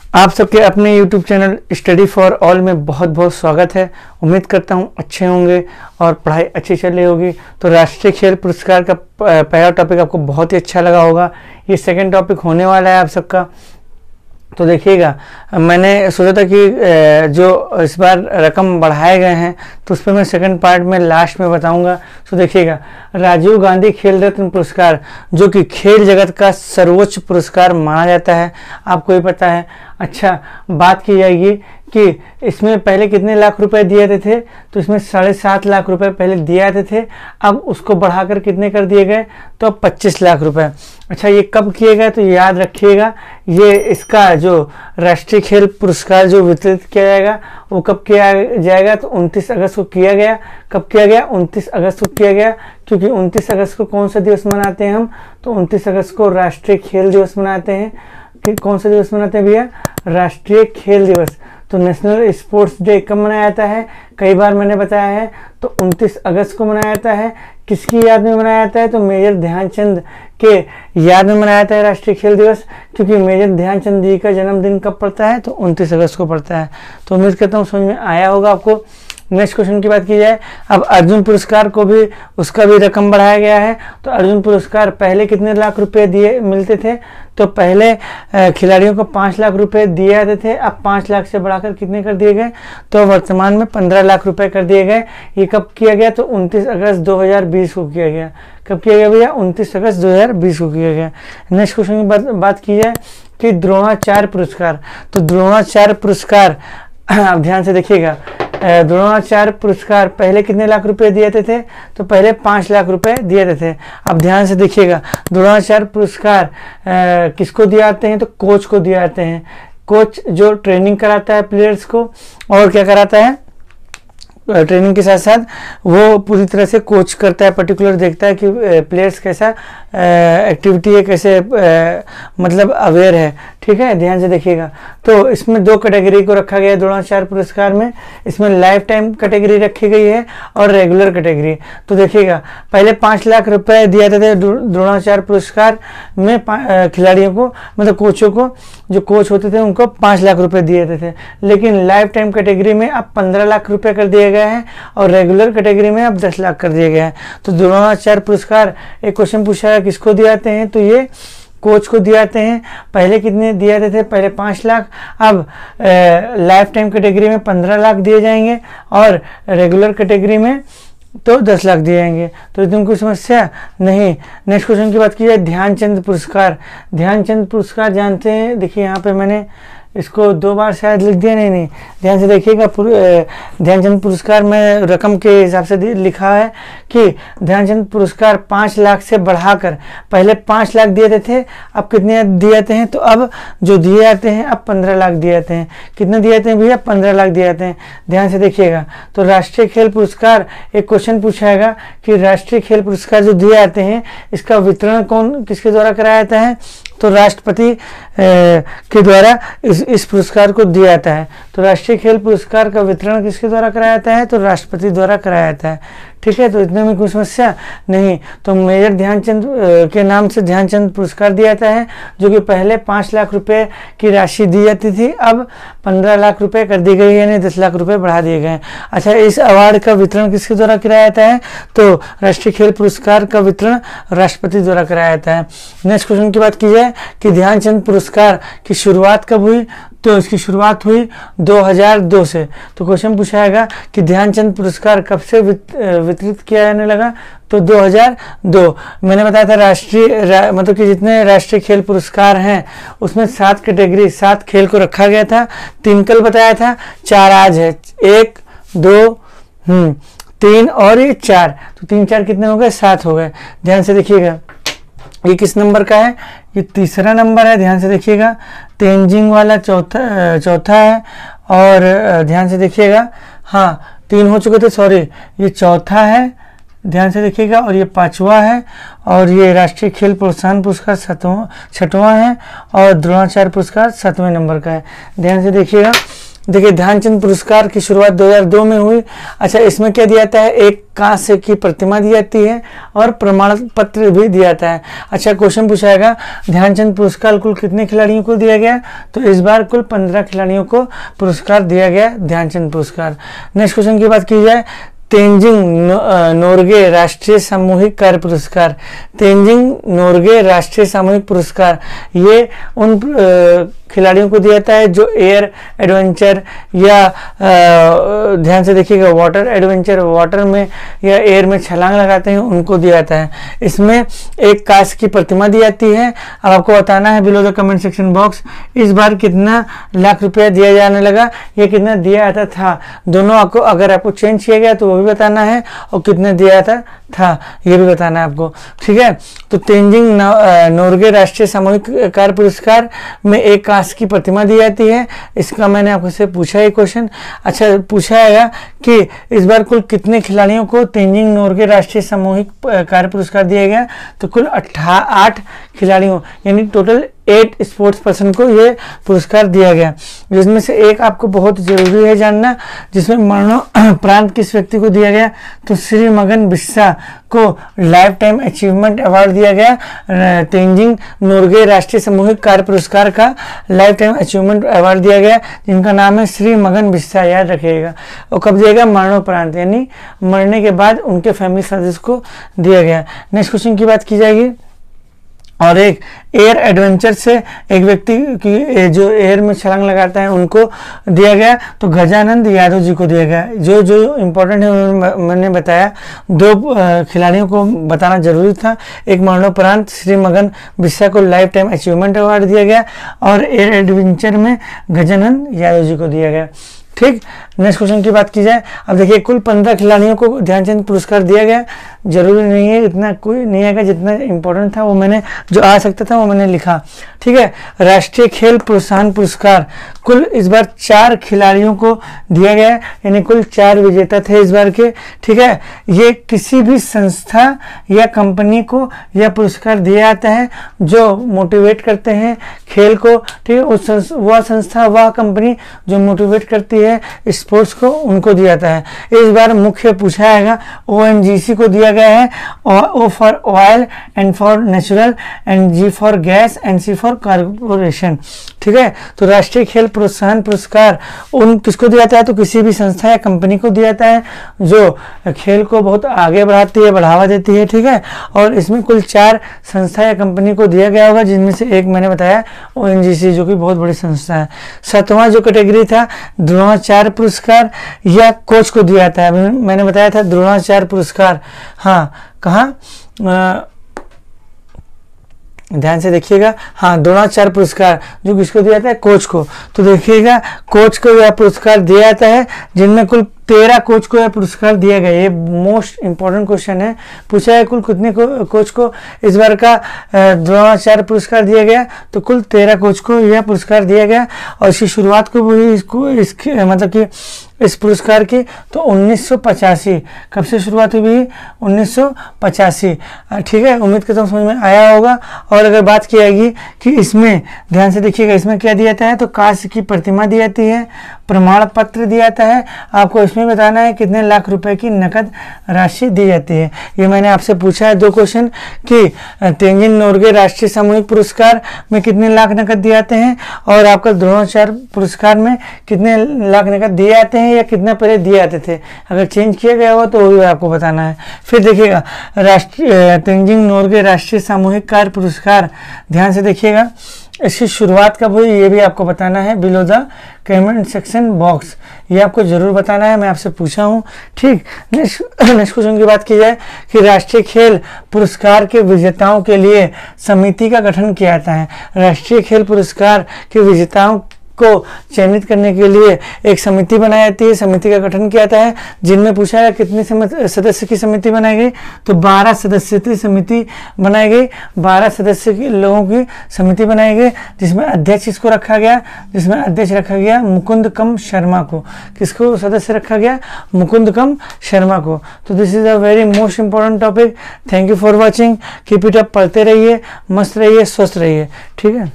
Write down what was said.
आप सबके अपने YouTube channel study for all में बहुत बहुत स्वागत है। उम्मीद करता हूँ अच्छे होंगे और पढ़ाई अच्छी चल रही होगी। तो राष्ट्रीय खेल पुरस्कार का पहला टॉपिक आपको बहुत ही अच्छा लगा होगा। ये सेकंड टॉपिक होने वाला है आप सबका। तो देखिएगा, मैंने सोचा था कि जो इस बार रकम बढ़ाए गए हैं तो उस पर मैं सेकंड पार्ट में लास्ट में बताऊंगा। तो देखिएगा, राजीव गांधी खेल रत्न पुरस्कार जो कि खेल जगत का सर्वोच्च पुरस्कार माना जाता है, आपको ही पता है। अच्छा, बात की जाएगी कि इसमें पहले कितने लाख रुपए दिए जाते थे, तो इसमें 7.5 लाख रुपए पहले दिए जाते थे। अब उसको बढ़ाकर कितने कर दिए गए, तो अब 25 लाख रुपए। अच्छा, ये कब किए गए, तो याद रखिएगा, ये इसका जो राष्ट्रीय खेल पुरस्कार जो वितरित किया जाएगा वो कब किया जाएगा, तो 29 अगस्त को किया गया। कब किया गया, 29 अगस्त को किया गया, क्योंकि 29 अगस्त को कौन सा दिवस मनाते हैं हम, तो 29 अगस्त को राष्ट्रीय खेल दिवस मनाते हैं। कि कौन सा दिवस मनाते हैं भैया, राष्ट्रीय खेल दिवस। तो नेशनल स्पोर्ट्स डे कब मनाया जाता है, कई बार मैंने बताया है, तो 29 अगस्त को मनाया जाता है। किसकी याद में मनाया जाता है, तो मेजर ध्यानचंद के याद में मनाया जाता है राष्ट्रीय खेल दिवस, क्योंकि मेजर ध्यानचंद जी का जन्मदिन कब पड़ता है, तो 29 अगस्त को पड़ता है। तो उम्मीद करता हूँ समझ में आया होगा आपको। नेक्स्ट क्वेश्चन की बात की जाए, अब अर्जुन पुरस्कार को भी उसका भी रकम बढ़ाया गया है। तो अर्जुन पुरस्कार पहले कितने लाख रुपए दिए मिलते थे, तो पहले खिलाड़ियों को 5 लाख रुपए दिए जाते थे। अब 5 लाख से बढ़ाकर कितने कर दिए गए, तो वर्तमान में 15 लाख रुपए कर दिए गए। ये कब किया गया, तो 29 अगस्त 2020 को किया गया। कब किया गया भैया, 29 अगस्त 2020 को किया गया। नेक्स्ट क्वेश्चन की बात की जाए कि द्रोणाचार्य पुरस्कार, तो द्रोणाचार्य पुरस्कार आप ध्यान से देखिएगा, द्रोणाचार्य पुरस्कार पहले कितने लाख रुपए दिए जाते थे, तो पहले 5 लाख रुपए दिए जाते थे। अब ध्यान से देखिएगा, द्रोणाचार्य पुरस्कार किसको दिए जाते हैं, तो कोच को दिए जाते हैं। कोच जो ट्रेनिंग कराता है प्लेयर्स को, और क्या कराता है, ट्रेनिंग के साथ साथ वो पूरी तरह से कोच करता है, पर्टिकुलर देखता है कि प्लेयर्स कैसा एक्टिविटी है, कैसे मतलब अवेयर है। ठीक है, ध्यान से देखिएगा। तो इसमें 2 कैटेगरी को रखा गया है द्रोणाचार्य पुरस्कार में। इसमें लाइफ टाइम कैटेगरी रखी गई है और रेगुलर कैटेगरी। तो देखिएगा, पहले 5 लाख रुपए दिए जाते थे द्रोणाचार्य पुरस्कार में खिलाड़ियों को, मतलब कोचों को, जो कोच होते थे उनको 5 लाख रुपए दिए जाते थे। लेकिन लाइफ टाइम कैटेगरी में अब 15 लाख रुपए कर दिए गए हैं और रेगुलर कैटेगरी में अब 10 लाख कर दिए गए हैं। तो द्रोणाचार्य पुरस्कार, एक क्वेश्चन पूछा है किसको दिए जाते हैं, तो ये कोच को दिए जाते हैं। पहले कितने दिए जाते थे, पहले 5 लाख, अब लाइफ टाइम कैटेगरी में 15 लाख दिए जाएंगे और रेगुलर कैटेगरी में तो 10 लाख दिए जाएंगे। तो इसमें कोई समस्या नहीं। नेक्स्ट क्वेश्चन की बात की जाए, ध्यानचंद पुरस्कार। ध्यानचंद पुरस्कार जानते हैं, देखिए यहाँ पे मैंने इसको 2 बार शायद लिख दिया, नहीं, ध्यान से देखिएगा। ध्यानचंद पुरस्कार में रकम के हिसाब से लिखा है कि ध्यानचंद पुरस्कार 5 लाख से बढ़ाकर, पहले 5 लाख दिए जाते थे, अब कितने दिए जाते हैं, तो अब जो दिए जाते हैं अब 15 लाख दिए जाते हैं। कितने दिए जाते हैं भैया, 15 लाख दिए जाते हैं। ध्यान से देखिएगा। तो राष्ट्रीय खेल पुरस्कार, एक क्वेश्चन पूछाएगा कि राष्ट्रीय खेल पुरस्कार जो दिए जाते हैं इसका वितरण कौन किसके द्वारा कराया जाता है, तो राष्ट्रपति के द्वारा इस पुरस्कार को दिया जाता है। तो राष्ट्रीय खेल पुरस्कार का वितरण किसके द्वारा कराया जाता है, तो राष्ट्रपति द्वारा कराया जाता है। ठीक है, तो इतने में कोई समस्या नहीं। तो मेजर ध्यानचंद के नाम से ध्यानचंद पुरस्कार दिया जाता है, जो कि पहले 5 लाख रुपए की राशि दी जाती थी, अब 15 लाख रुपए कर दी गई है, यानी 10 लाख रुपए बढ़ा दिए गए हैं। अच्छा, इस अवार्ड का वितरण किसके द्वारा कराया जाता है, तो राष्ट्रीय खेल पुरस्कार का वितरण राष्ट्रपति द्वारा कराया जाता है। नेक्स्ट क्वेश्चन की बात की जाए कि ध्यानचंद पुरस्कार की शुरुआत कब हुई, तो इसकी शुरुआत हुई 2002 से। तो क्वेश्चन पूछाएगा कि ध्यानचंद पुरस्कार कब से वितरित किया जाने लगा, तो 2002। मैंने बताया था राष्ट्रीय मतलब कि जितने राष्ट्रीय खेल पुरस्कार हैं उसमें 7 कैटेगरी, 7 खेल को रखा गया था। 3 कल बताया था, 4 आज है, 1 2 3 और ये 4, तो 3 4 कितने हो गए, 7 हो गए। ध्यान से देखिएगा, ये किस नंबर का है, ये तीसरा नंबर है। ध्यान से देखिएगा, तेंजिंग वाला चौथा है, और ध्यान से देखिएगा, हाँ 3 हो चुके थे, सॉरी, ये चौथा है। ध्यान से देखिएगा, और ये 5वां है, और ये राष्ट्रीय खेल प्रोत्साहन पुरस्कार 6वां है, और द्रोणाचार्य पुरस्कार 7वें नंबर का है। ध्यान से देखिएगा। देखिए ध्यानचंद पुरस्कार की शुरुआत 2002 में हुई। अच्छा, इसमें क्या दिया जाता है, एक कांस्य की प्रतिमा दी जाती है और प्रमाण पत्र भी दिया जाता है। अच्छा, क्वेश्चन पूछाएगा ध्यानचंद पुरस्कार कुल कितने खिलाड़ियों को दिया गया, तो इस बार कुल 15 खिलाड़ियों को पुरस्कार दिया गया ध्यानचंद पुरस्कार। नेक्स्ट क्वेश्चन की बात की जाए, तेंजिंग नोर्गे राष्ट्रीय सामूहिक कार्य पुरस्कार। तेंजिंग नोर्गे राष्ट्रीय सामूहिक पुरस्कार ये उन खिलाड़ियों को दिया जाता है जो एयर एडवेंचर या ध्यान से देखिएगा वाटर एडवेंचर, वाटर में या एयर में छलांग लगाते हैं, उनको दिया जाता है। इसमें एक कांस्य की प्रतिमा दी जाती है। अब आपको बताना है below the comment section box, इस बार कितना लाख रुपया दिया जाने लगा, ये कितना दिया जाता था, दोनों आपको अगर आपको चेंज किया गया तो वो भी बताना है, और कितना दिया जाता था ये भी बताना है आपको, ठीक है। तो तेंजिंग नोर्गे राष्ट्रीय सामूहिक कार्य पुरस्कार में एक कांस्य की प्रतिमा दी जाती है। इसका मैंने आपको से पूछा है क्वेश्चन। अच्छा, पूछा है कि इस बार कुल कितने खिलाड़ियों को तेंजिंग नोर्गे राष्ट्रीय सामूहिक कार्य पुरस्कार दिया गया, तो कुल 8 खिलाड़ियों यानी टोटल 8 स्पोर्ट्स पर्सन को ये पुरस्कार दिया गया, जिसमें से एक आपको बहुत जरूरी है जानना, जिसमें मरणोपरांत किस व्यक्ति को दिया गया, तो श्री मगन बिस्सा को लाइफ टाइम अचीवमेंट अवार्ड दिया गया। तेंजिंग नोर्गे राष्ट्रीय सामूहिक कार्य पुरस्कार का लाइफ टाइम अचीवमेंट अवार्ड दिया गया, जिनका नाम है श्री मगन बिस्सा, याद रखिएगा। और कब दिया गया, मरणोपरांत यानी मरने के बाद उनके फैमिली सदस्य को दिया गया। नेक्स्ट क्वेश्चन की बात की जाएगी, और एक एयर एडवेंचर से एक व्यक्ति की जो एयर में छलांग लगाता है उनको दिया गया, तो गजानंद यादव जी को दिया गया। जो इम्पोर्टेंट है मैंने बताया, 2 खिलाड़ियों को बताना जरूरी था। एक मरणोपरांत श्री मगन बिस्सा को लाइफ टाइम अचीवमेंट अवार्ड दिया गया, और एयर एडवेंचर में गजानंद यादव जी को दिया गया, ठीक। नेक्स्ट क्वेश्चन की बात की जाए, अब देखिए कुल 15 खिलाड़ियों को ध्यानचंद पुरस्कार दिया गया। जरूरी नहीं है, इतना कोई नहीं आएगा, जितना इंपॉर्टेंट था वो मैंने, जो आ सकता था वो मैंने लिखा, ठीक है। राष्ट्रीय खेल प्रोत्साहन पुरस्कार कुल इस बार 4 खिलाड़ियों को दिया गया, यानी कुल 4 विजेता थे इस बार के, ठीक है। ये किसी भी संस्था या कंपनी को यह पुरस्कार दिया जाता है जो मोटिवेट करते हैं खेल को, ठीक है। वह संस्था, वह कंपनी जो मोटिवेट करती है स्पोर्ट्स को, उनको दिया जाता है। इस बार मुख्य पूछा है ONGC को दिया गया है, O for oil, N for natural, and G for gas, and C for corporation, ठीक है। तो राष्ट्रीय खेल प्रोत्साहन पुरस्कार उन किसको दिया जाता है, तो किसी भी संस्था या कंपनी को दिया जाता है जो खेल को बहुत आगे बढ़ाती है, बढ़ावा देती है, ठीक है। और इसमें कुल 4 संस्था या कंपनी को दिया गया होगा, जिनमें से एक मैंने बताया ONGC, जो कि बहुत बड़ी संस्था है। 7वां जो कैटेगरी था, द्रोणाचार्य पुरस्कार या कोच को दिया जाता है। मैंने बताया था द्रोणाचार्य पुरस्कार, हाँ कहाँ, ध्यान से देखिएगा, हाँ द्रोणाचार्य पुरस्कार जो किसको दिया जाता है, कोच को। तो देखिएगा कोच को यह पुरस्कार दिया जाता है, जिनमें कुल 13 कोच को यह पुरस्कार दिया गया। ये मोस्ट इंपॉर्टेंट क्वेश्चन है, पूछा है कुल कितने कोच को इस बार का द्रोणाचार्य पुरस्कार दिया गया, तो कुल 13 कोच को यह पुरस्कार दिया गया। और इसकी शुरुआत को भी इसकी मतलब कि इस पुरस्कार की तो 1985, कब से शुरुआत हुई, 1985, ठीक है। उम्मीद करता हूँ समझ में आया होगा। और अगर बात की जाएगी कि इसमें ध्यान से देखिएगा, इसमें क्या दिया जाता है, तो कांस्य की प्रतिमा दी जाती है, प्रमाण पत्र दिया जाता है। आपको इसमें बताना है कितने लाख रुपए की नकद राशि दी जाती है। ये मैंने आपसे पूछा है 2 क्वेश्चन कि तेंजिंग नोर्गे राष्ट्रीय सामूहिक पुरस्कार में कितने लाख नकद दिए जाते हैं, और आपका द्रोणाचार्य पुरस्कार में कितने लाख नकद दिए जाते हैं या कितना पहले दिए जाते थे। अगर चेंज किया गया हो तो वो भी आपको बताना है। फिर देखिएगा राष्ट्रीय तेंजिंग नोर्गे राष्ट्रीय सामूहिक कार्य पुरस्कार, ध्यान से देखिएगा, इसकी शुरुआत कब हुई ये भी आपको बताना है below the comment section box, ये आपको जरूर बताना है, मैं आपसे पूछा हूँ, ठीक। नेक्स्ट क्वेश्चन की बात की जाए कि राष्ट्रीय खेल पुरस्कार के विजेताओं के लिए समिति का गठन किया जाता है। राष्ट्रीय खेल पुरस्कार के विजेताओं को चयनित करने के लिए एक समिति बनाई जाती है, समिति का गठन किया जाता है, जिनमें पूछा है कितने सदस्य की समिति बनाई गई, तो 12 सदस्य की समिति बनाई गई, 12 सदस्य के लोगों की समिति बनाई गई, जिसमें अध्यक्ष इसको रखा गया, जिसमें अध्यक्ष रखा गया मुकुंदकम शर्मा को। किसको सदस्य रखा गया, मुकुंदकम शर्मा को। तो this is a very most important topic. Thank you for watching, keep it up, पढ़ते रहिए, मस्त रहिए, स्वस्थ रहिए, ठीक है।